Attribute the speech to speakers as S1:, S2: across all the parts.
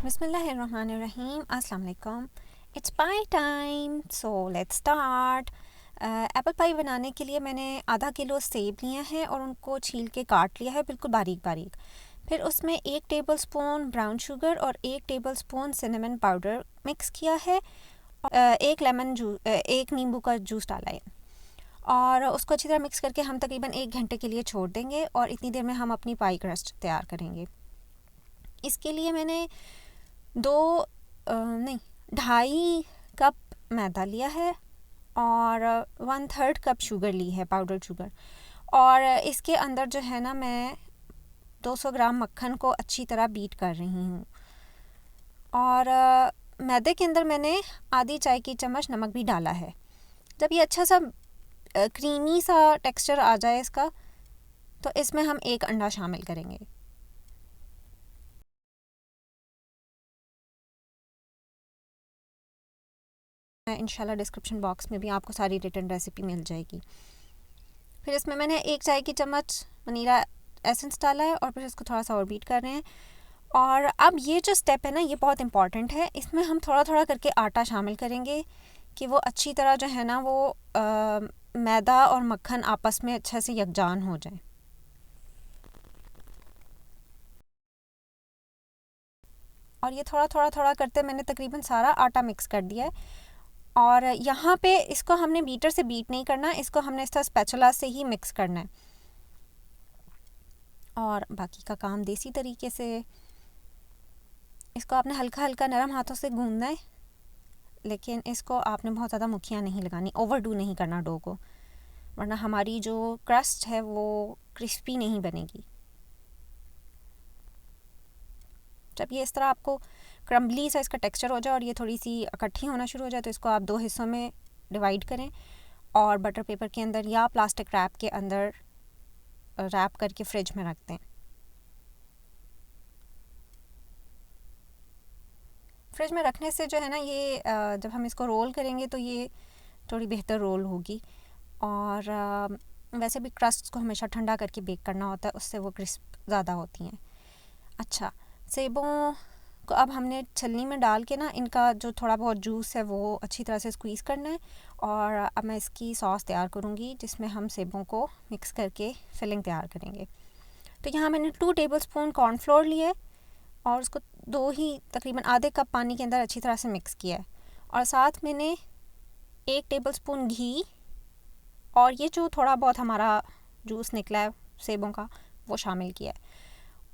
S1: बिस्मिल्लाहिर्रहमानिर्रहीम अस्सलाम वालेकुम। It's pi time, so let's start. Apple pie बनाने के लिए मैंने आधा किलो सेब लिया है और उनको छील के काट लिया है बिल्कुल बारीक बारीक। फिर उसमें 1 टेबलस्पून ब्राउन शुगर और 1 टेबलस्पून सिनेमन पाउडर मिक्स किया है। एक नींबू का जूस डाला है और उसको अच्छी तरह मिक्स करके हम तकरीबन 1 घंटे के लिए छोड़ देंगे और इतनी देर में हम अपनी पाई क्रस्ट तैयार करेंगे। इसके लिए मैंने 2.5 कप मैदा लिया है और 1/3 कप शुगर ली है, पाउडर शुगर। और इसके अंदर जो है ना, मैं 200 ग्राम मक्खन को अच्छी तरह बीट कर रही हूँ। और मैदे के अंदर मैंने आधी चाय की चम्मच नमक भी डाला है। जब ये अच्छा सा क्रीमी सा टेक्सचर आ जाए इसका, तो इसमें हम 1 अंडा शामिल करेंगे। इंशाल्लाह डिस्क्रिप्शन बॉक्स में भी आपको सारी रिटन रेसिपी मिल जाएगी। फिर इसमें मैंने 1 चाय की चम्मच वनीला एसेंस डाला है और फिर इसको थोड़ा सा और बीट कर रहे हैं। और अब ये जो स्टेप है ना, ये बहुत इंपॉर्टेंट है। इसमें हम थोड़ा थोड़ा करके आटा शामिल करेंगे कि वो अच्छी तरह जो है ना, वो मैदा और मक्खन आपस में अच्छे से यकजान हो जाए। और ये थोड़ा करते मैंने तकरीबन सारा आटा मिक्स कर दिया है। और यहाँ पे इसको हमने बीटर से बीट नहीं करना, इसको हमने इस तरह स्पैचुला से ही मिक्स करना है। और बाकी का काम देसी तरीके से, इसको आपने हल्का हल्का नरम हाथों से गूंदना है, लेकिन इसको आपने बहुत ज़्यादा मुखियाँ नहीं लगानी, ओवरडू नहीं करना डो को, वरना हमारी जो क्रस्ट है वो क्रिस्पी नहीं बनेगी। जब ये इस तरह आपको क्रम्बली सा इसका टेक्सचर हो जाए और ये थोड़ी सी इकट्ठी होना शुरू हो जाए, तो इसको आप 2 हिस्सों में डिवाइड करें और बटर पेपर के अंदर या प्लास्टिक रैप के अंदर रैप करके फ्रिज में रख दें। फ्रिज में रखने से जो है ना, ये जब हम इसको रोल करेंगे तो ये थोड़ी बेहतर रोल होगी। और वैसे भी क्रस्ट को हमेशा ठंडा करके बेक करना होता है, उससे वो क्रिस्प ज़्यादा होती हैं। अच्छा, सेबों को अब हमने छलनी में डाल के ना, इनका जो थोड़ा बहुत जूस है वो अच्छी तरह से स्क्वीज़ करना है। और अब मैं इसकी सॉस तैयार करूँगी जिसमें हम सेबों को मिक्स करके फिलिंग तैयार करेंगे। तो यहाँ मैंने 2 टेबलस्पून कॉर्नफ्लोर लिए और उसको 2 ही तकरीबन आधे कप पानी के अंदर अच्छी तरह से मिक्स किया है। और साथ मैंने 1 टेबलस्पून घी और ये जो थोड़ा बहुत हमारा जूस निकला है सेबों का, वो शामिल किया है।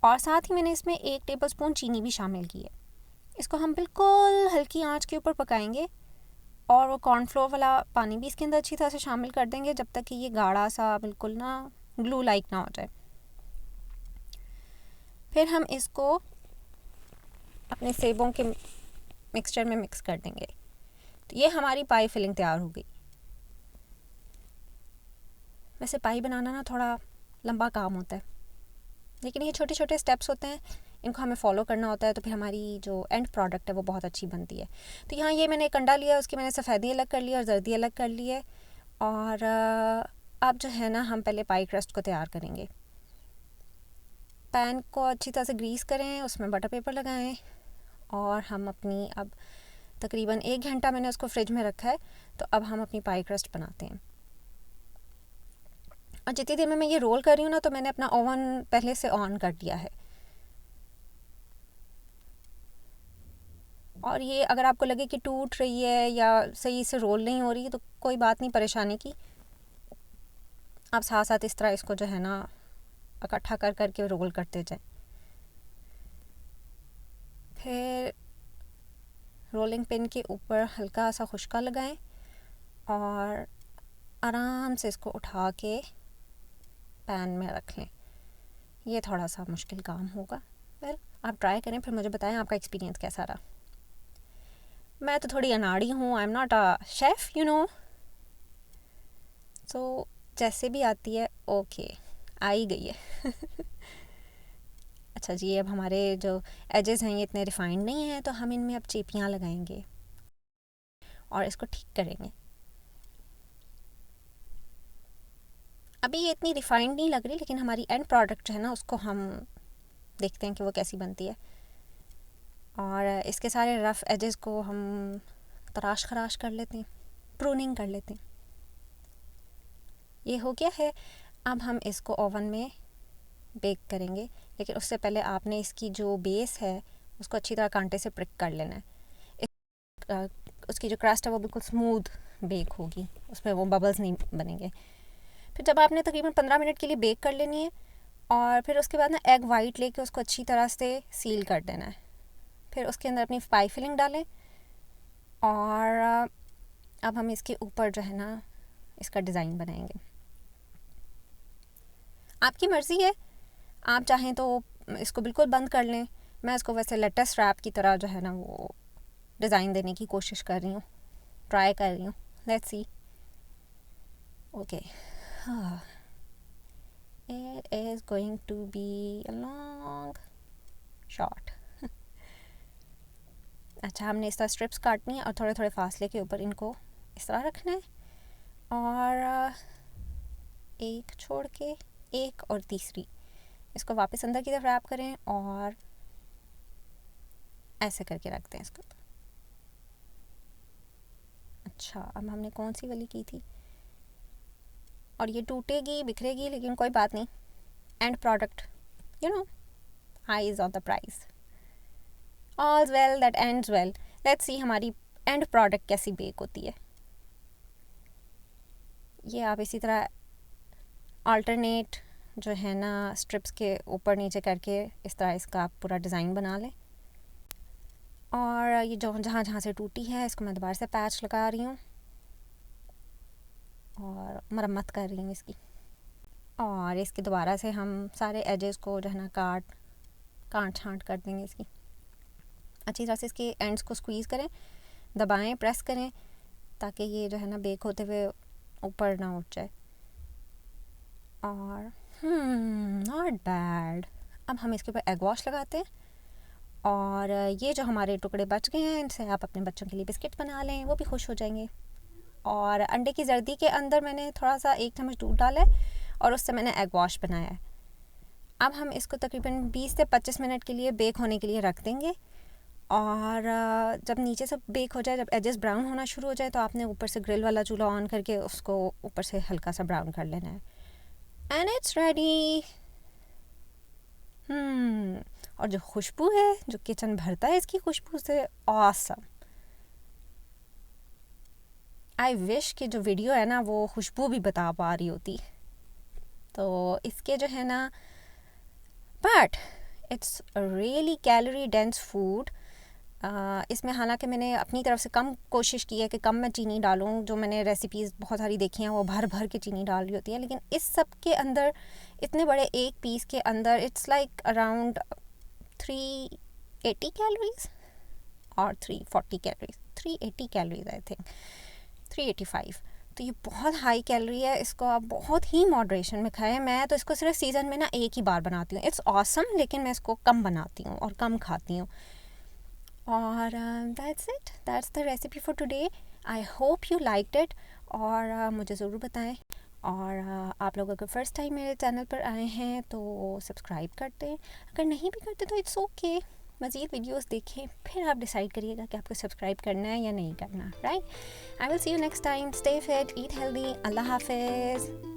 S1: और साथ ही मैंने इसमें 1 टेबलस्पून चीनी भी शामिल की है। इसको हम बिल्कुल हल्की आंच के ऊपर पकाएंगे और वो कॉर्नफ्लोर वाला पानी भी इसके अंदर अच्छी तरह से शामिल कर देंगे, जब तक कि ये गाढ़ा सा बिल्कुल ना ग्लू लाइक ना हो जाए। फिर हम इसको अपने सेबों के मिक्सचर में मिक्स कर देंगे। तो ये हमारी पाई फिलिंग तैयार हो गई। वैसे पाई बनाना ना थोड़ा लंबा काम होता है, लेकिन ये छोटे छोटे स्टेप्स होते हैं, इनको हमें फॉलो करना होता है, तो फिर हमारी जो एंड प्रोडक्ट है वो बहुत अच्छी बनती है। तो यहाँ ये मैंने एक अंडा लिया, उसकी मैंने सफ़ेदी अलग कर ली और जर्दी अलग कर ली है। और अब जो है ना, हम पहले पाई क्रस्ट को तैयार करेंगे। पैन को अच्छी तरह से ग्रीस करें, उसमें बटर पेपर लगाएं और हम अपनी अब तकरीबन 1 घंटा मैंने उसको फ्रिज में रखा है। तो अब हम अपनी पाई क्रस्ट बनाते हैं। और जितनी देर में मैं ये रोल कर रही हूँ ना, तो मैंने अपना ओवन पहले से ऑन कर दिया है। और ये अगर आपको लगे कि टूट रही है या सही से रोल नहीं हो रही, तो कोई बात नहीं परेशानी की, आप साथ साथ इस तरह इसको जो है ना इकट्ठा कर करके रोल करते जाएं। फिर रोलिंग पिन के ऊपर हल्का सा खुशका लगाएं और आराम से इसको उठा के पैन में रख लें। ये थोड़ा सा मुश्किल काम होगा, वेल आप ट्राई करें, फिर मुझे बताएं आपका एक्सपीरियंस कैसा रहा। मैं तो थोड़ी अनाड़ी हूँ, I am not a chef, you know. So जैसे भी आती है, ओके, आ ही गई है। अच्छा जी, अब हमारे जो एजेस हैं ये इतने रिफाइंड नहीं हैं, तो हम इनमें अब चेपियाँ लगाएंगे और इसको ठीक करेंगे। अभी ये इतनी रिफाइंड नहीं लग रही, लेकिन हमारी एंड प्रोडक्ट जो है ना, उसको हम देखते हैं कि वो कैसी बनती है। और इसके सारे रफ़ एजेस को हम तराश खराश कर लेते हैं, प्रूनिंग कर लेते हैं। ये हो गया है। अब हम इसको ओवन में बेक करेंगे, लेकिन उससे पहले आपने इसकी जो बेस है उसको अच्छी तरह कांटे से प्रिक कर लेना है। उसकी जो क्रस्ट है वो बिल्कुल स्मूथ बेक होगी, उसमें वो बबल्स नहीं बनेंगे। फिर जब आपने तकरीबन 15 मिनट के लिए बेक कर लेनी है, और फिर उसके बाद ना एग वाइट लेके उसको अच्छी तरह से सील कर देना है। फिर उसके अंदर अपनी पाई फिलिंग डालें, और अब हम इसके ऊपर जो है ना इसका डिज़ाइन बनाएंगे। आपकी मर्ज़ी है, आप चाहें तो इसको बिल्कुल बंद कर लें। मैं इसको वैसे लेटेस्ट रैप की तरह जो है ना वो डिज़ाइन देने की कोशिश कर रही हूँ, ट्राई कर रही हूँ। Let's see. Okay, it is going to be a long shot. अच्छा, हमने इस तरह स्ट्रिप्स काटनी है और थोड़े थोड़े फासले के ऊपर इनको इस तरह रखना है, और एक छोड़ के एक और तीसरी इसको वापस अंदर की तरफ रैप करें और ऐसे करके रखते हैं इसको। अच्छा, अब हमने कौन सी वाली की थी, और ये टूटेगी बिखरेगी लेकिन कोई बात नहीं। And product, you know, eyes on the price. All well that ends well. Let's see हमारी एंड प्रोडक्ट कैसी बेक होती है। ये आप इसी तरह अल्टरनेट जो है ना स्ट्रिप्स के ऊपर नीचे करके इस तरह इसका आप पूरा डिज़ाइन बना लें। और ये जो जहाँ जहाँ से टूटी है इसको मैं दोबारा से पैच लगा रही हूँ और मरम्मत कर रही हूँ इसकी। और इसके दोबारा से हम सारे एजेस को जो है ना काट छाँट कर देंगे इसकी। अच्छी तरह से इसके एंड्स को स्क्वीज़ करें, दबाएं, प्रेस करें, ताकि ये जो है ना बेक होते हुए ऊपर ना उठ जाए। और नॉट बैड। अब हम इसके ऊपर एग वॉश लगाते हैं, और ये जो हमारे टुकड़े बच गए हैं इनसे आप अपने बच्चों के लिए बिस्किट बना लें, वो भी खुश हो जाएंगे। और अंडे की जर्दी के अंदर मैंने थोड़ा सा 1 चम्मच दूध डाला है और उससे मैंने एग वॉश बनाया है। अब हम इसको तकरीबन 20 से 25 मिनट के लिए बेक होने के लिए रख देंगे। और जब नीचे से बेक हो जाए, जब एजेस ब्राउन होना शुरू हो जाए, तो आपने ऊपर से ग्रिल वाला चूल्हा ऑन करके उसको ऊपर से हल्का सा ब्राउन कर लेना है। And it's ready. और जो खुशबू है, जो किचन भरता है इसकी खुशबू से, ऑसम। आई विश कि जो वीडियो है ना वो खुशबू भी बता पा रही होती। तो इसके जो है ना, but it's really calorie dense food. इसमें हालांकि मैंने अपनी तरफ से कम कोशिश की है कि कम मैं चीनी डालूं। जो मैंने रेसिपीज़ बहुत सारी देखी हैं वो भर भर के चीनी डाल रही होती है, लेकिन इस सब के अंदर इतने बड़े एक पीस के अंदर इट्स लाइक अराउंड 380 कैलोरीज और 340 कैलोरीज, 380 कैलोरीज आई थिंक, 385। तो ये बहुत हाई कैलोरी है। इसको आप बहुत ही मॉडरेशन में खाएं। मैं तो इसको सिर्फ सीज़न में ना एक ही बार बनाती हूँ। इट्स ऑसम, लेकिन मैं इसको कम बनाती हूँ और कम खाती हूँ। और that's it, that's the recipe for today. I hope you liked it, और मुझे ज़रूर बताएं। और आप लोग अगर फ़र्स्ट टाइम मेरे चैनल पर आए हैं तो सब्सक्राइब कर दें। अगर नहीं भी करते तो इट्स ओके, मज़ीद वीडियोस देखें, फिर आप डिसाइड करिएगा कि आपको सब्सक्राइब करना है या नहीं करना। Right, I will see you next time. Stay fit, eat healthy. Allah हाफिज़।